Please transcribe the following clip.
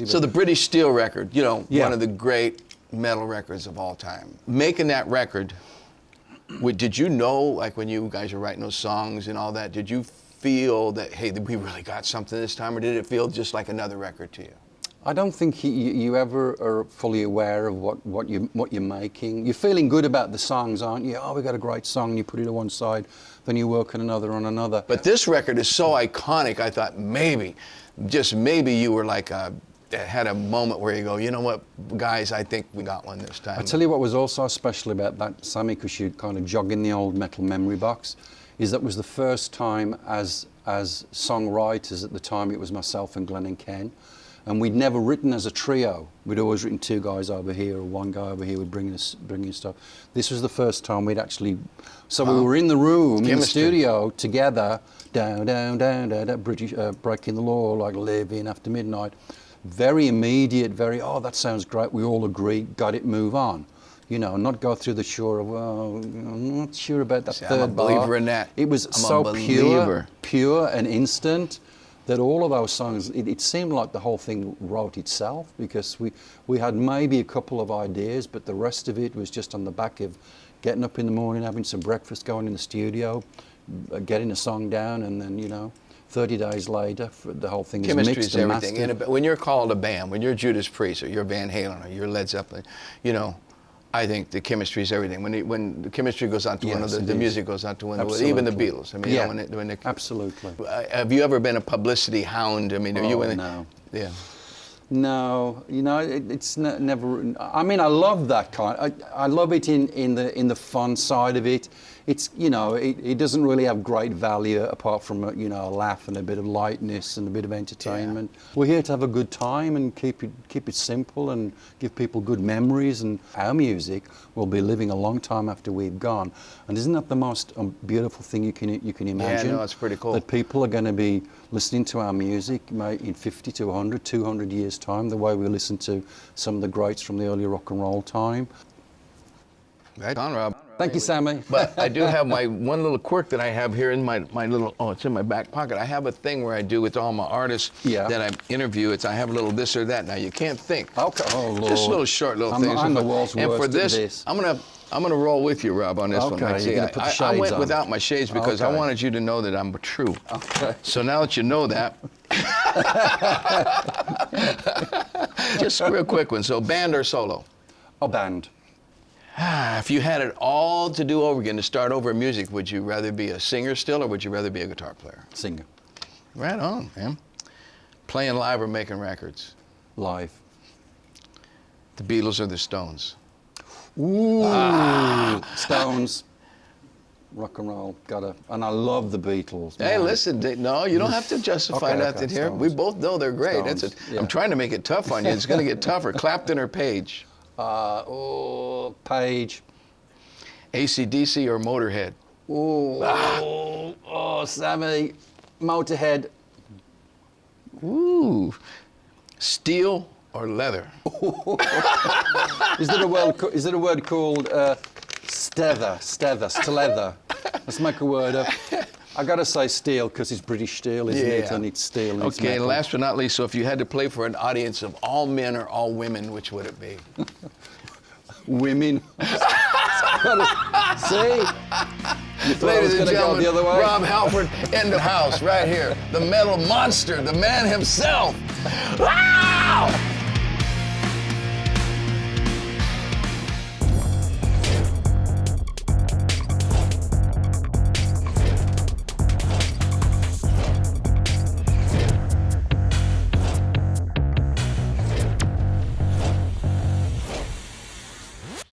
So the British Steel record, you know, Yeah. one of the great metal records of all time. Making that record, did you know, like when you guys were writing those songs and all that, did you feel that, hey, we really got something this time, or did it feel just like another record to you? I don't think you ever are fully aware of what you're making. You're feeling good about the songs, aren't you? Oh, we got a great song. You put it on one side, then you work on another. But this record is so iconic. I thought maybe, just maybe, you were like had a moment where you go, you know what, guys, I think we got one this time. I tell you what was also special about that, Sammy, because you'd kind of jog in the old metal memory box, is that was the first time as songwriters at the time. It was myself and Glenn and Ken. And we'd never written as a trio. We'd always written two guys over here or one guy over here would bring in stuff. This was the first time we'd actually, so we were in the room, in the studio together, down, British, breaking the law, like Living After Midnight. Very immediate, oh, that sounds great. We all agreed, got it, move on. You know, not go through the sure of, well, I'm not sure about that third I'm a believer bar. in that. It was so pure and instant, that all of those songs, it seemed like the whole thing wrote itself, because we had maybe a couple of ideas, but the rest of it was just on the back of getting up in the morning, having some breakfast, going in the studio, getting a song down, and then, you know, 30 days later, the whole thing is mixed and mastered. Everything. When you're called a band, when you're Judas Priest or you're Van Halen or you're Led Zeppelin, you know, I think the chemistry is everything. When the chemistry goes out to one another, the music goes out to one another. Even the Beatles. I mean, yeah, you know, absolutely. Have you ever been a publicity hound? I mean, are you in no. Yeah. No, you know, it's never. I mean, I love that kind. I love it in the fun side of it. It's, you know, it doesn't really have great value apart from you know, a laugh and a bit of lightness and a bit of entertainment. Yeah. We're here to have a good time and keep it simple and give people good memories. And our music will be living a long time after we've gone. And isn't that the most beautiful thing you can imagine? Yeah, no, it's pretty cool. That people are going to be listening to our music in 50 to 100, 200 years time, the way we listen to some of the greats from the early rock and roll time. Right on, Rob. Thank you, Sammy. But I do have my one little quirk that I have here in my little, it's in my back pocket. I have a thing where I do with all my artists that I interview. I have a little this or that. Now, you can't think. Okay. Oh, Lord. Just little short little things. I'm the world's worst and for this, at this. I'm gonna roll with you, Rob, on this one. Okay, you're gonna put the shades I went on. without my shades because I wanted you to know that I'm true. Okay. So now that you know that, just a real quick one. So band or solo? A band. If you had it all to do over again, to start over in music, would you rather be a singer still, or would you rather be a guitar player? Singer. Right on, man. Playing live or making records? Live. The Beatles or the Stones? Ooh. Stones. Rock and roll, and I love the Beatles. Man. Hey, listen, no, you don't have to justify nothing here. Stones. We both know they're great. Stones, That's it. yeah. I'm trying to make it tough on you. It's going to get tougher. Clapton or Page? Page. AC/DC or Motorhead? Sammy. Motorhead. Ooh. Steel or leather? Is there a word called stilether? Let's make a word up. I gotta say steel because it's British steel, isn't it? And it's steel. And okay, and last but not least, so if you had to play for an audience of all men or all women, which would it be? Women. See? Ladies and gentlemen, the other way? Rob Halford in the house right here. The metal monster, the man himself.